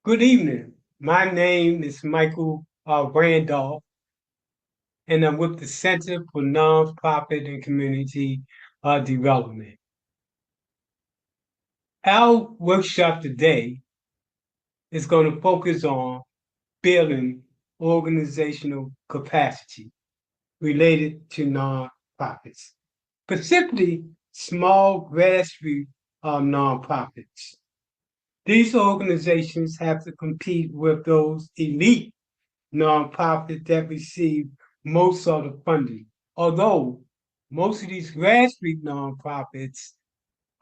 Good evening. My name is Michael Randolph, and I'm with the Center for Nonprofit and Community Development. Our workshop today is going to focus on building organizational capacity related to nonprofits, specifically small grassroots nonprofits. These organizations have to compete with those elite nonprofits that receive most of the funding. Although most of these grassroots nonprofits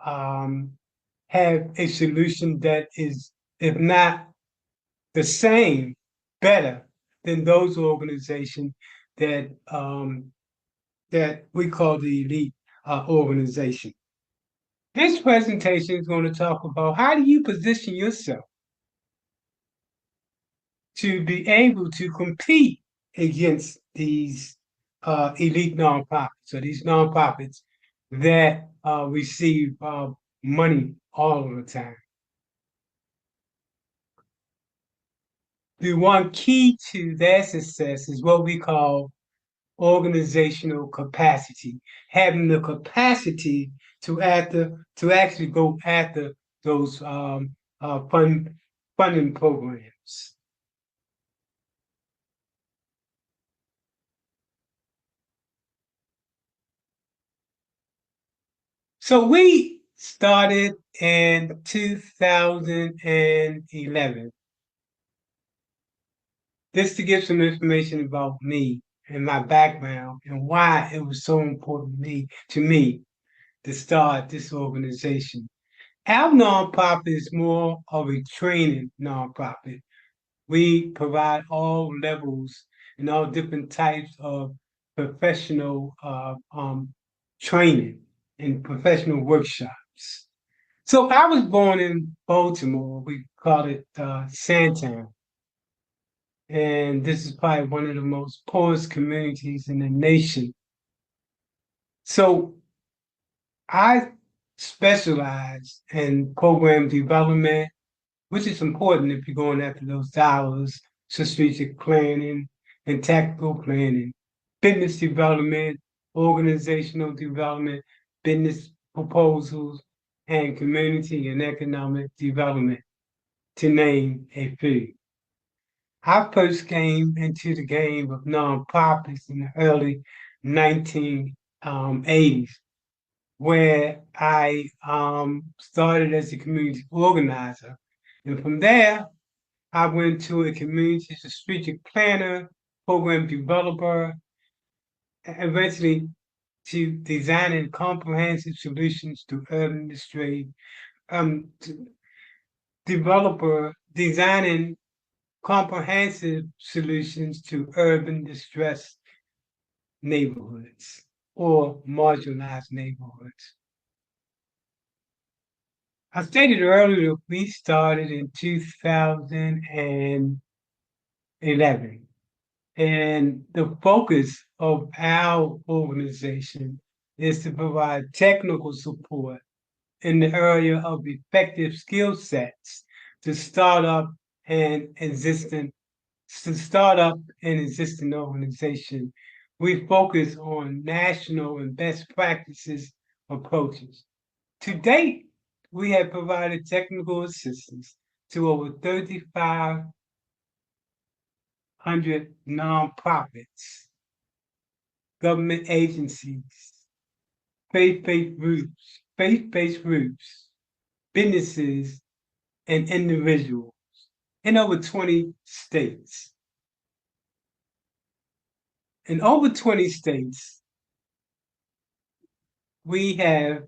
um, have a solution that is, if not the same, better than those organizations that we call the elite organization. This presentation is going to talk about how do you position yourself to be able to compete against these elite nonprofits or these nonprofits that receive money all of the time. The one key to their success is what we call organizational capacity, having the capacity to actually go after those funding programs. So we started in 2011. Just to give some information about me and my background and why it was so important to me to start this organization. Our nonprofit is more of a training nonprofit. We provide all levels and all different types of professional training and professional workshops. So I was born in Baltimore. We call it Sandtown. And this is probably one of the most poorest communities in the nation. So I specialize in program development, which is important if you're going after those dollars, strategic planning and tactical planning, business development, organizational development, business proposals, and community and economic development, to name a few. I first came into the game of nonprofits in the early 1980s, where I started as a community organizer. And from there, I went to a community strategic planner, program developer, eventually to designing comprehensive solutions to urban industry, developer designing comprehensive solutions to urban distressed neighborhoods or marginalized neighborhoods. I stated earlier we started in 2011, and the focus of our organization is to provide technical support in the area of effective skill sets to start up and existing organization. We focus on national and best practices approaches. To date, we have provided technical assistance to over 3,500 nonprofits, government agencies, faith-based groups, businesses, and individuals in over 20 states. In over 20 states, we have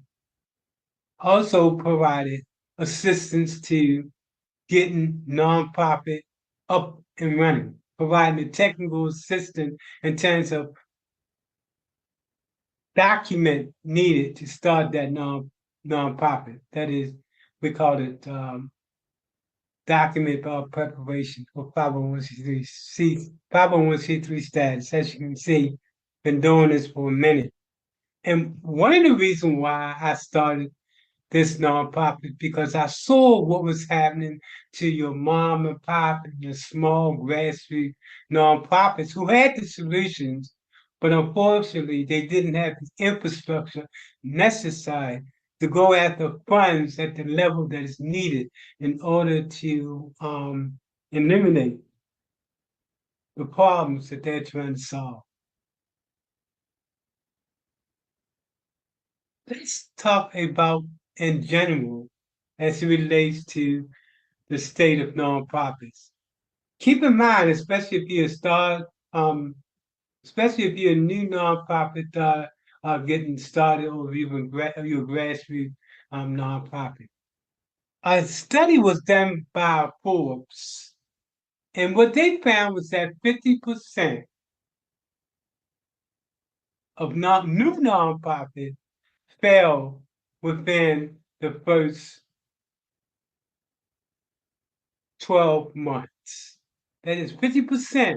also provided assistance to getting nonprofit up and running, providing the technical assistance in terms of document needed to start that nonprofit. That is, we call it document preparation for 501c3 status. As you can see, been doing this for a minute. And one of the reasons why I started this nonprofit because I saw what was happening to your mom and pop and the small grassroots nonprofits who had the solutions, but unfortunately they didn't have the infrastructure necessary to go after funds at the level that is needed in order to eliminate the problems that they're trying to solve. Let's talk about in general as it relates to the state of nonprofits. Keep in mind, especially if you're a new nonprofit getting started, or even your grassroots nonprofit. A study was done by Forbes, and what they found was that 50% of new nonprofits fail within the first 12 months. That is 50%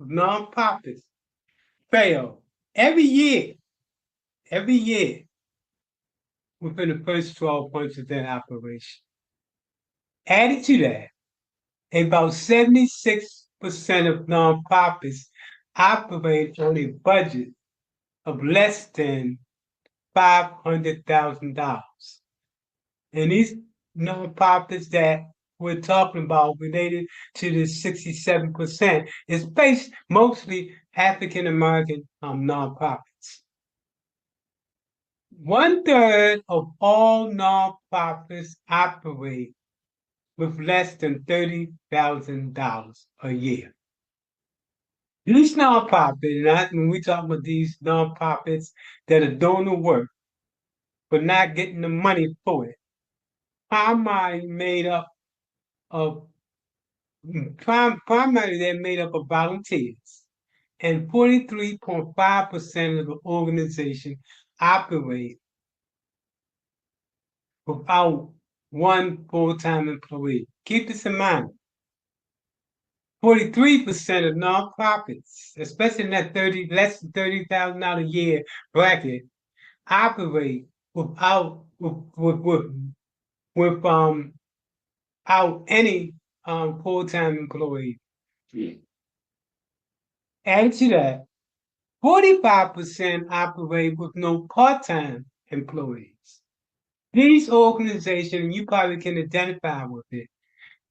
of nonprofits fail every year within the first 12 months of their operation. Added to that, about 76% of nonprofits operate on a budget of less than $500,000. And these nonprofits that we're talking about related to the 67% is based mostly African American nonprofits. 1/3 of all nonprofits operate with less than $30,000 a year. These nonprofits, when we talk about these nonprofits that are doing the work but not getting the money for it, primarily made up of primarily they're made up of volunteers, and 43.5% of the organization operate without one full-time employee. Keep this in mind. 43% of nonprofits, especially in that less than $30,000 a year bracket, operate without any full-time employee. Add to that, 45% operate with no part-time employees. These organizations, you probably can identify with it,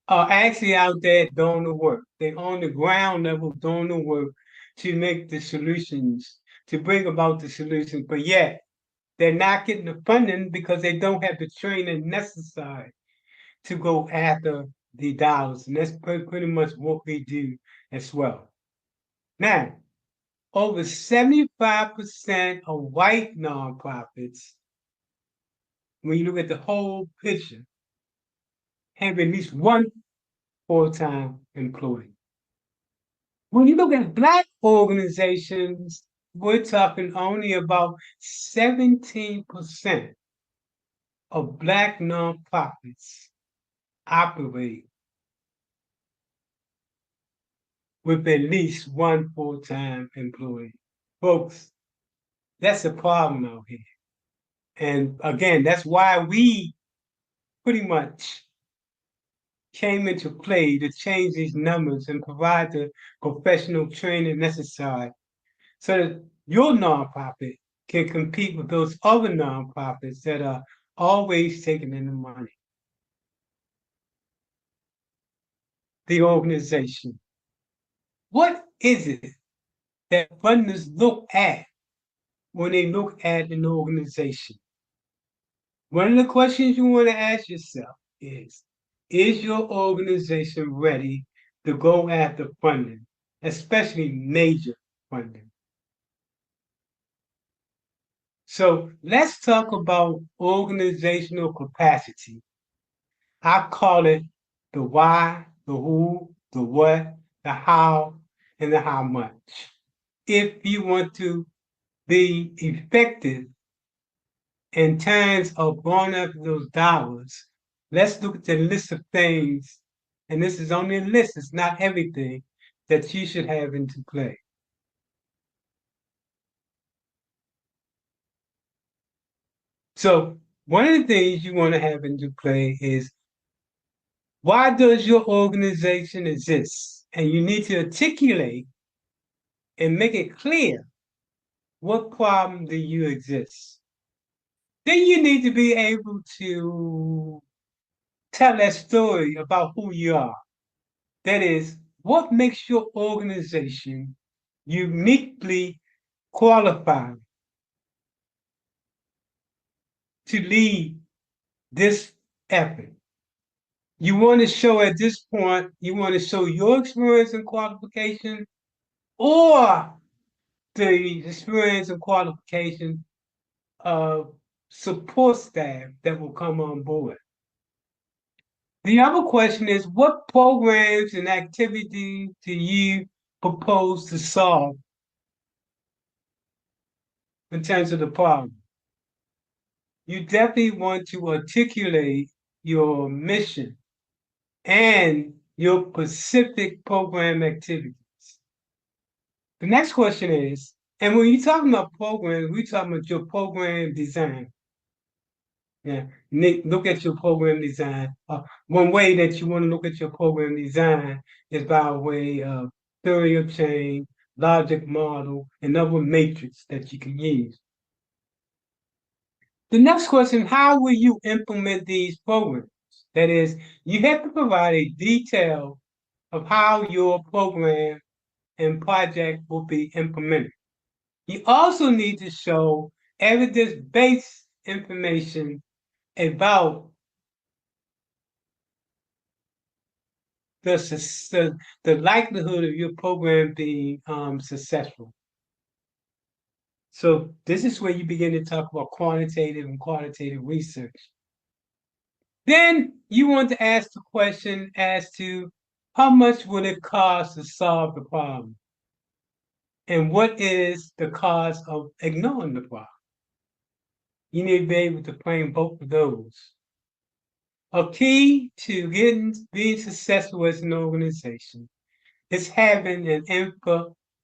are actually out there doing the work. They're on the ground level doing the work to make the solutions, to bring about the solutions, but yet they're not getting the funding because they don't have the training necessary to go after the dollars. And that's pretty much what we do as well. Now, over 75% of white nonprofits, when you look at the whole picture, have at least one full-time employee. When you look at Black organizations, we're talking only about 17% of Black nonprofits operate with at least one full-time employee. Folks, that's a problem out here. And again, that's why we pretty much came into play to change these numbers and provide the professional training necessary so that your nonprofit can compete with those other nonprofits that are always taking in the money. The organization. What is it that funders look at when they look at an organization? One of the questions you want to ask yourself is your organization ready to go after funding, especially major funding? So let's talk about organizational capacity. I call it the why, the who, the what, the how, and the how much. If you want to be effective in terms of going after those dollars, let's look at the list of things, and this is only a list, it's not everything, that you should have into play. So One of the things you want to have into play is why does your organization exist? And you need to articulate and make it clear what problem do you exist. Then you need to be able to tell that story about who you are. That is, what makes your organization uniquely qualified to lead this effort. You want to show at this point, you want to show your experience and qualification or the experience and qualification of support staff that will come on board. The other question is, what programs and activities do you propose to solve in terms of the problem? You definitely want to articulate your mission and your specific program activities. The next question is, and when you're talking about programs, we're talking about your program design. Yeah, look at your program design. One way that you want to look at your program design is by way of theory of change, logic model, and other matrix that you can use. The next question, how will you implement these programs? That is, you have to provide a detail of how your program and project will be implemented. You also need to show evidence-based information about the likelihood of your program being successful. So this is where you begin to talk about quantitative and qualitative research. Then you want to ask the question as to how much will it cost to solve the problem? And what is the cause of ignoring the problem? You need to be able to frame both of those. A key to being successful as an organization is having an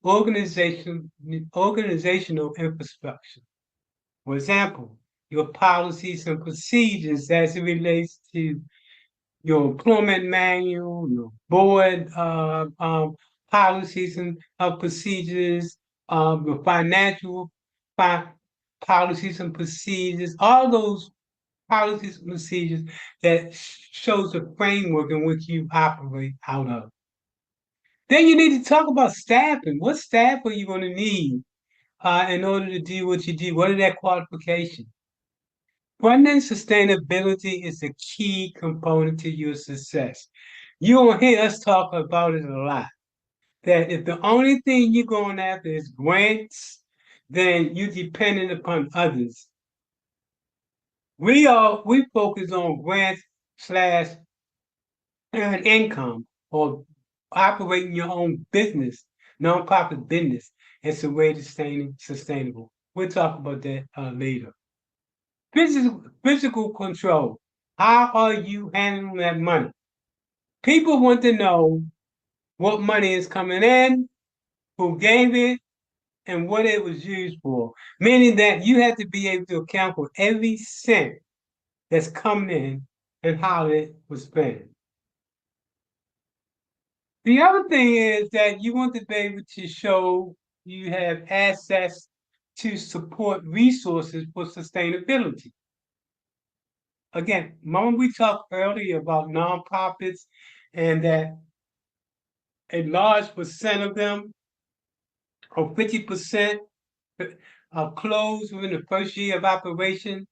organizational infrastructure. For example, your policies and procedures as it relates to your employment manual, your board policies and procedures, your financial policies and procedures, all those policies and procedures that shows the framework in which you operate out of. Then you need to talk about staffing. What staff are you going to need in order to do what you do? What are their qualifications? Funding sustainability is a key component to your success. You will hear us talk about it a lot. That if the only thing you're going after is grants, then you're dependent upon others. We focus on grants slash earn income or operating your own business, nonprofit business. It's a way to stay sustainable. We'll talk about that later. Physical control. How are you handling that money? People want to know what money is coming in, who gave it, and what it was used for. Meaning that you have to be able to account for every cent that's coming in and how it was spent. The other thing is that you want to be able to show you have access to support resources for sustainability. Again, remember we talked earlier about nonprofits and that a large percent of them, or 50%, close within the first year of operation.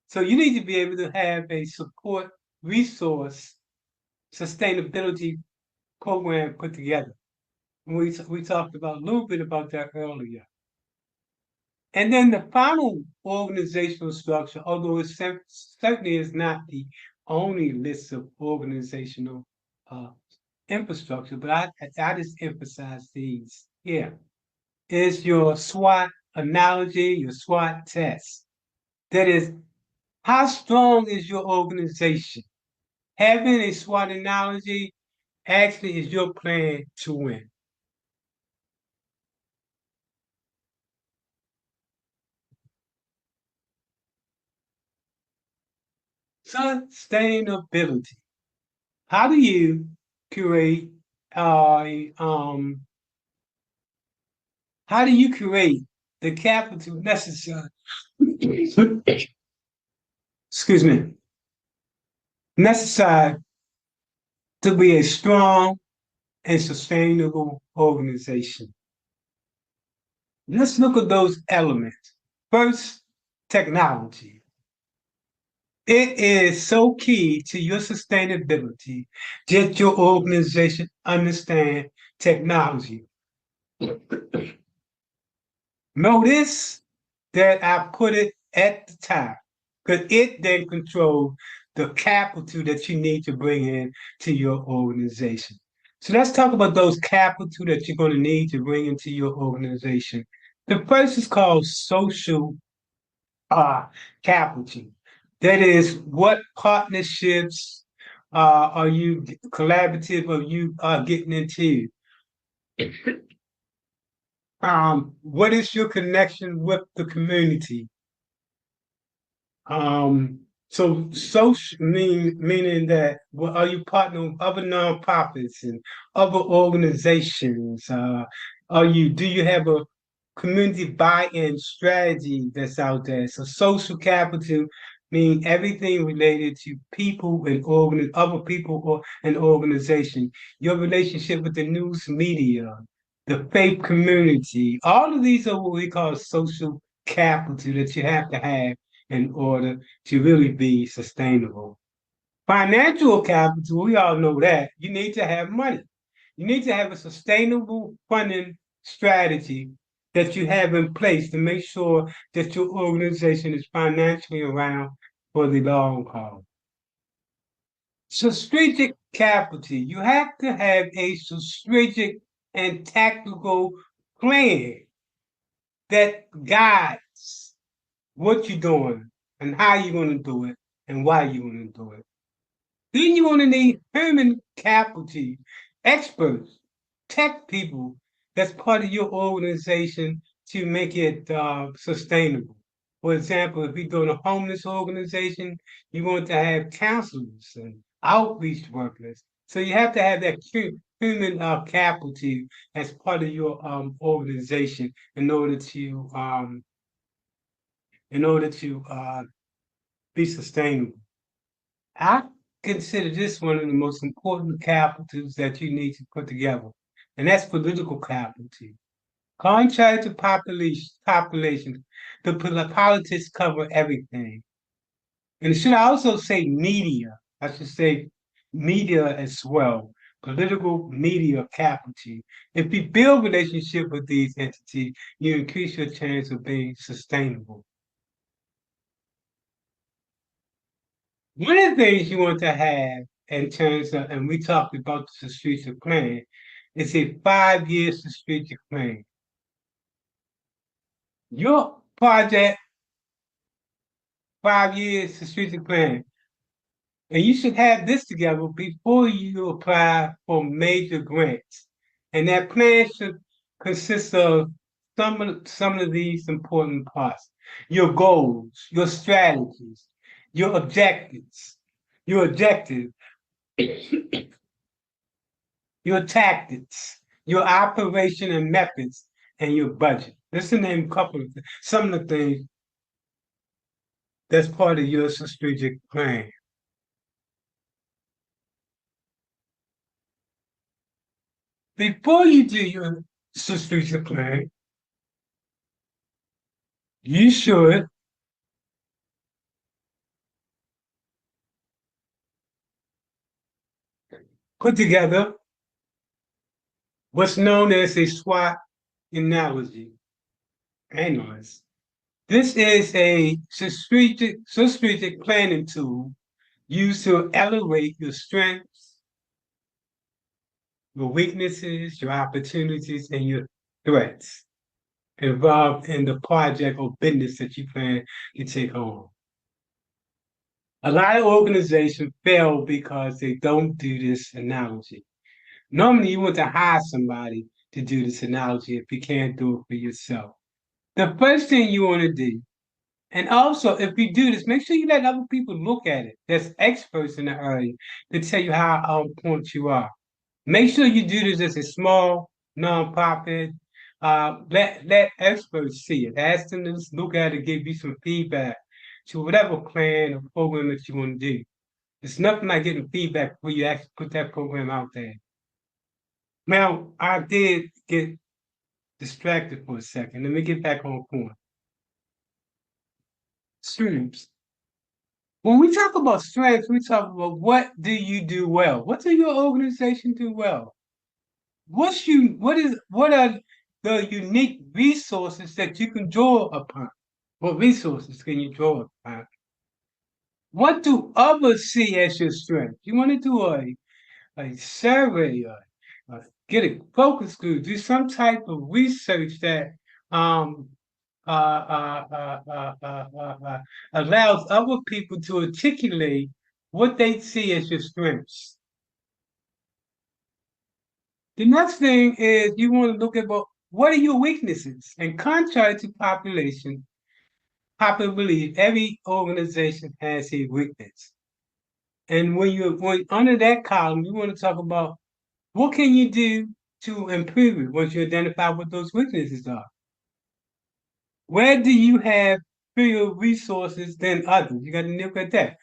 So you need to be able to have a support resource sustainability program put together. We talked about a little bit about that earlier. And then the final organizational structure, although it certainly is not the only list of organizational infrastructure, but I just emphasize these here, is your SWOT analogy, your SWOT test. That is, how strong is your organization? Having a SWOT analogy actually is your plan to win. Sustainability. How do you create uh how do you create the capital necessary excuse me necessary to be a strong and sustainable organization? Let's look at those elements. First, technology. It is so key to your sustainability that your organization understand technology. Notice that I put it at the top because it then controls the capital that you need to bring in to your organization. So let's talk about those capital that you're going to need to bring into your organization. The first is called social capital. That is, what partnerships are you collaborative are you getting into? What is your connection with the community? So social meaning that well, are you partnering with other nonprofits and other organizations? Do you have a community buy-in strategy that's out there? So social capital mean everything related to people and other people or an organization. Your relationship with the news media, the faith community, all of these are what we call social capital that you have to have in order to really be sustainable. Financial capital, we all know that you need to have money. You need to have a sustainable funding strategy that you have in place to make sure that your organization is financially around for the long haul. So strategic capital, you have to have a strategic and tactical plan that guides what you're doing and how you're going to do it and why you're going to do it. Then you want to need human capital, experts, tech people that's part of your organization to make it sustainable. For example, if you're doing a homeless organization, you want to have counselors and outreach workers. So you have to have that human capital as part of your organization in order to be sustainable. I consider this one of the most important capitals that you need to put together, and that's political capital. Contrary to population, the politics cover everything. And should I also say media? I should say media as well. Political media capital. If you build relationship with these entities, you increase your chance of being sustainable. One of the things you want to have in terms of, and we talked about the strategic plan, is a 5 year strategic plan. Your project, 5 years strategic plan, and you should have this together before you apply for major grants. And that plan should consist of some of these important parts: your goals, your strategies, your objectives, your objective, your tactics, your operation and methods, and your budget. Let's name a couple of some of the things that's part of your strategic plan. Before you do your strategic plan, you should put together what's known as a SWOT analogy. Analyze. This is a strategic planning tool used to evaluate your strengths, your weaknesses, your opportunities, and your threats involved in the project or business that you plan to take on. A lot of organizations fail because they don't do this analogy. Normally, you want to hire somebody to do this analogy if you can't do it for yourself. The first thing you want to do And also, if you do this, make sure you let other people look at it. There's experts in the area to tell you how on point you are. Make sure you do this as a small nonprofit. Let experts see it. Ask them to just look at it, give you some feedback to whatever plan or program that you want to do. It's nothing like getting feedback before you actually put that program out there. Now, I did get distracted for a second. Let me get back on point. Streams. When we talk about strengths, we talk about what do you do well? What do your organization do well? What are the unique resources that you can draw upon? What resources can you draw upon? What do others see as your strength? You want to do a survey or get a focus group, do some type of research that um, allows other people to articulate what they see as your strengths. The next thing is you want to look at what are your weaknesses? And contrary to popular belief, every organization has a weakness. And when you're going under that column, you want to talk about what can you do to improve it once you identify what those weaknesses are. Where do you have fewer resources than others? You got to look at that.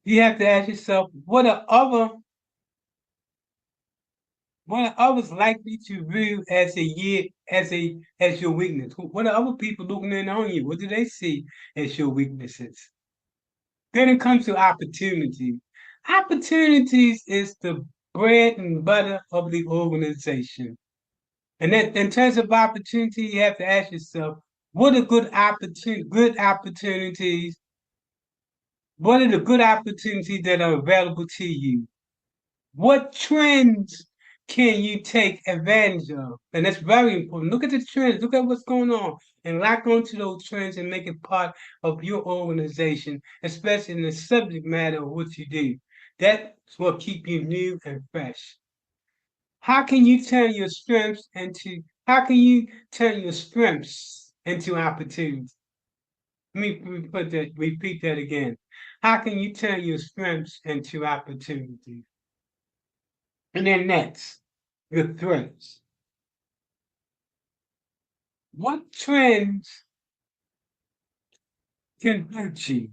You have to ask yourself, what are others likely to view as as your weakness? What are other people looking in on you? What do they see as your weaknesses? Then it comes to opportunity. Opportunities is the bread and butter of the organization. And then in terms of opportunity, you have to ask yourself, what are good opportunities? What are the good opportunities that are available to you? What trends can you take advantage of? And that's very important. Look at the trends, look at what's going on, and lock onto those trends and make it part of your organization, especially in the subject matter of what you do. That's what keep you new and fresh. How can you turn your strengths into opportunities? Let me repeat that again. How can you turn your strengths into opportunities? And then next, your threats. What trends can hurt you?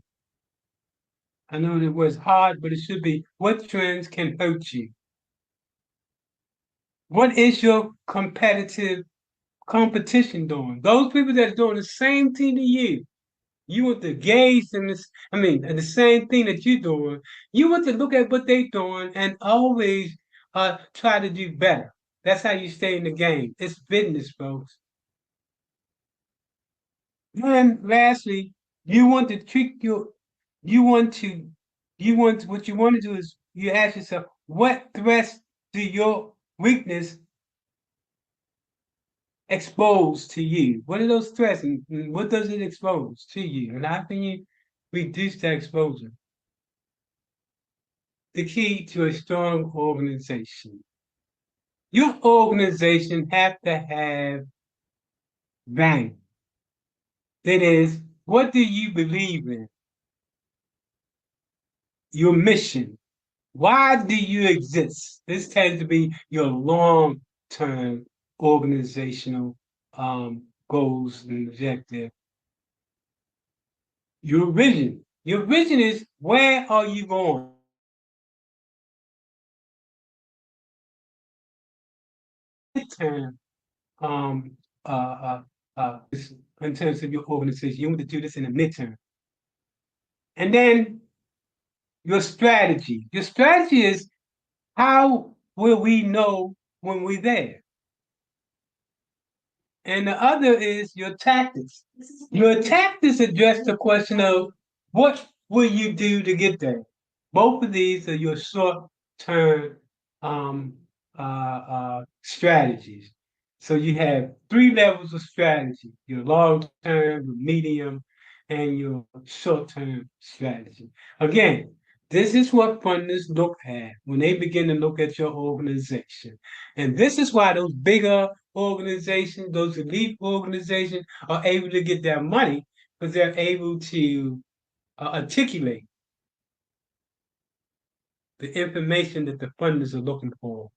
I know it was hard, but it should be what trends can hurt you? What is your competition doing? Those people that are doing the same thing to you want to gauge in this, the same thing that you're doing. You want to look at what they're doing and always try to do better. That's how you stay in the game. It's business, folks. And lastly, you want to treat your, you want to, what you want to do is you ask yourself, what threats do your weakness expose to you? What are those threats and what does it expose to you? And how can you reduce that exposure? The key to a strong organization. Your organization have to have value. That is, what do you believe in? Your mission. Why do you exist? This tends to be your long-term organizational goals and objective. Your vision. Your vision is where are you going? Term um, in terms of your organization. You want to do this in the midterm. And then your strategy. Your strategy is how will we know when we're there? And the other is your tactics. Your tactics address the question of what will you do to get there? Both of these are your short-term strategies. So you have three levels of strategy: your long-term, your medium, and your short-term strategy. Again, this is what funders look at when they begin to look at your organization. And this is why those bigger organizations, those elite organizations are able to get their money because they're able to articulate the information that the funders are looking for.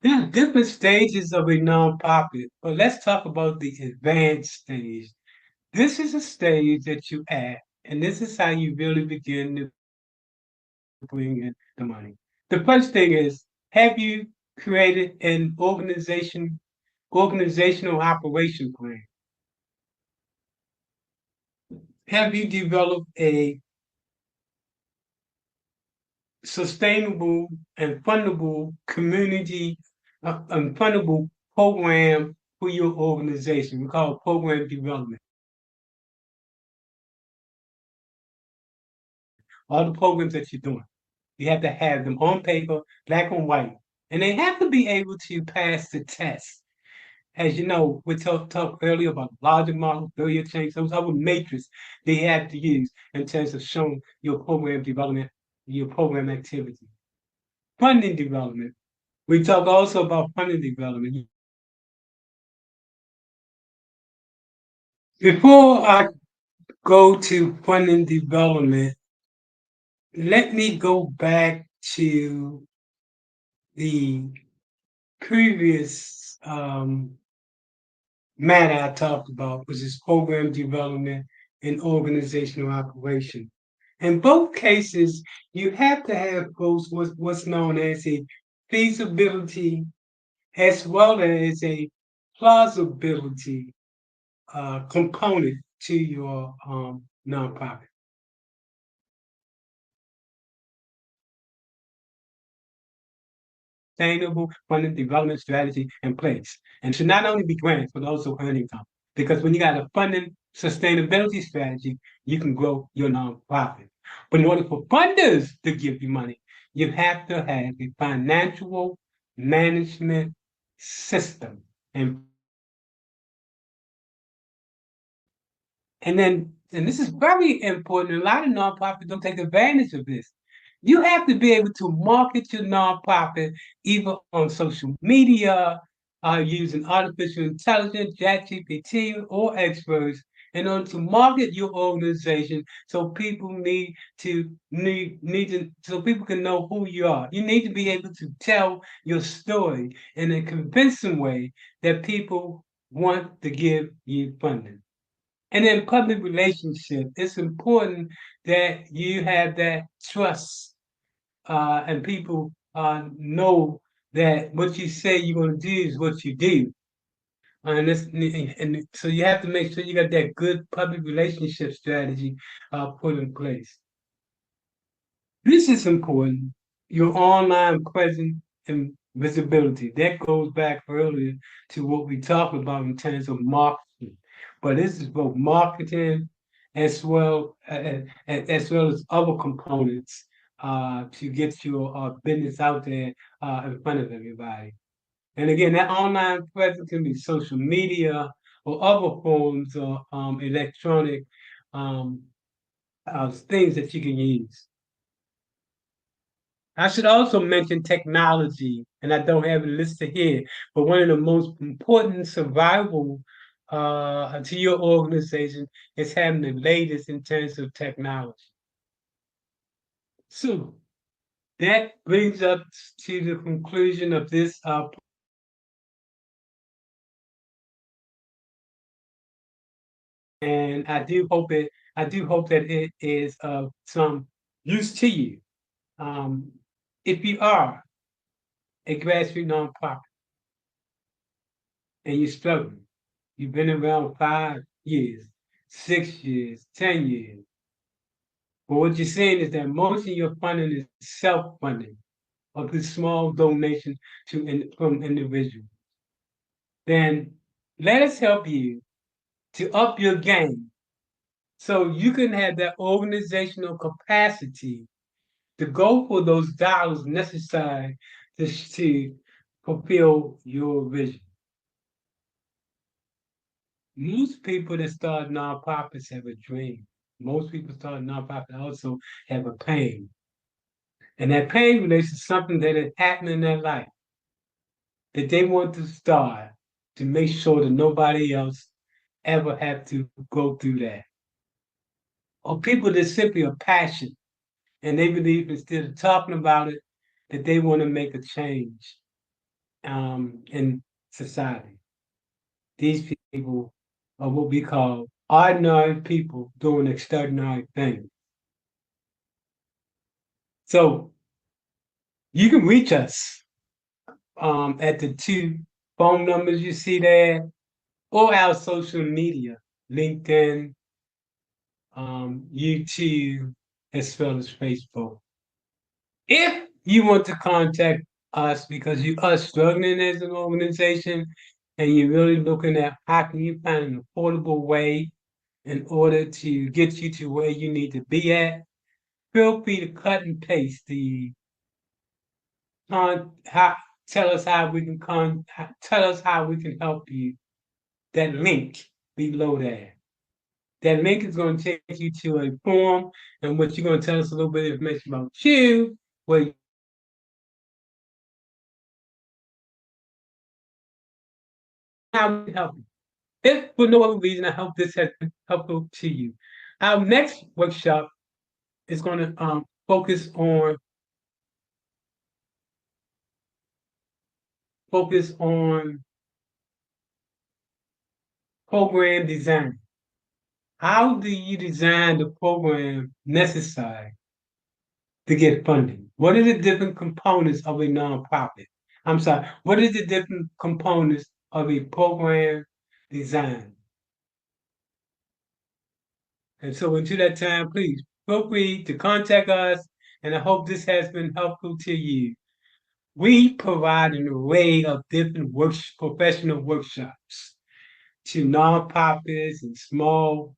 There are different stages of a nonprofit, but let's talk about the advanced stage. This is a stage that you at, and this is how you really begin to bring in the money. The first thing is, have you created an organizational operation plan? Have you developed a sustainable and fundable community and fundable program for your organization? We call it program development. All the programs that you're doing, you have to have them on paper, black and white, and they have to be able to pass the test. As you know, we talked earlier about logic model, failure change, some type of matrix they have to use in terms of showing your program development, your program activity. Funding development. We talk also about funding development. Before I go to funding development, let me go back to the previous matter I talked about, which is program development and organizational operation. In both cases, you have to have both what's known as a feasibility as well as a plausibility component to your nonprofit. Sustainable funding development strategy in place. And should not only be grants, but also earning income. Because when you got a funding sustainability strategy, you can grow your nonprofit. But in order for funders to give you money, you have to have a financial management system. And this is very important. A lot of nonprofits don't take advantage of this. You have to be able to market your nonprofit either on social media, using artificial intelligence, ChatGPT, or experts in order to market your organization so people so people can know who you are. You need to be able to tell your story in a convincing way that people want to give you funding. And in public relationship, it's important that you have that trust and people know that what you say you're going to do is what you do. And so you have to make sure you got that good public relationship strategy put in place. This is important. Your online presence and visibility. That goes back earlier to what we talked about in terms of marketing. But this is both marketing as well as other components to get your business out there in front of everybody. And again, that online presence can be social media or other forms of electronic um, things that you can use. I should also mention technology, and I don't have it listed here, but one of the most important survival to your organization is having the latest in terms of technology. So that brings us to the conclusion of this and I do hope that it is of some use to you. Um, if you are a grassroots nonprofit and you're struggling, you've been around 5 years, 6 years, 10 years. But what you're saying is that most of your funding is self-funding or through small donations from individuals. Then let us help you to up your game so you can have that organizational capacity to go for those dollars necessary to fulfill your vision. Most people that start nonprofits have a dream. Most people start nonprofits also have a pain. And that pain relates to something that has happened in their life. that they want to start to make sure that nobody else ever have to go through that. Or people that simply are passionate and they believe instead of talking about it, that they want to make a change in society. These people are what we call ordinary people doing extraordinary things. So you can reach us at the two phone numbers you see there or our social media, LinkedIn, YouTube, as well as Facebook. If you want to contact us because you are struggling as an organization and you're really looking at how can you find an affordable way in order to get you to where you need to be at, feel free to cut and paste the how, tell us how we can tell us how we can help you. That link below there. That link is going to take you to a form in which you're going to tell us a little bit of information about you, where how we can help you. If for no other reason, I hope this has been helpful to you. Our next workshop is going to focus on program design. How do you design the program necessary to get funding? What are the different components of a nonprofit? I'm sorry, what are the different components of a program design? And so until that time, please feel free to contact us, and I hope this has been helpful to you. We provide an array of different professional workshops to nonprofits and small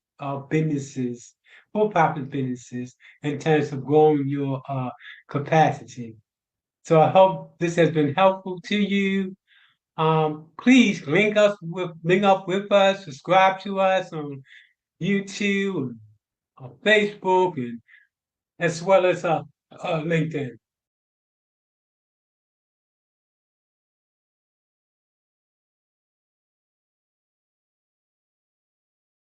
businesses, for-profit businesses, in terms of growing your capacity. So I hope this has been helpful to you. Please link up with us, subscribe to us on YouTube, on Facebook, and as well as LinkedIn.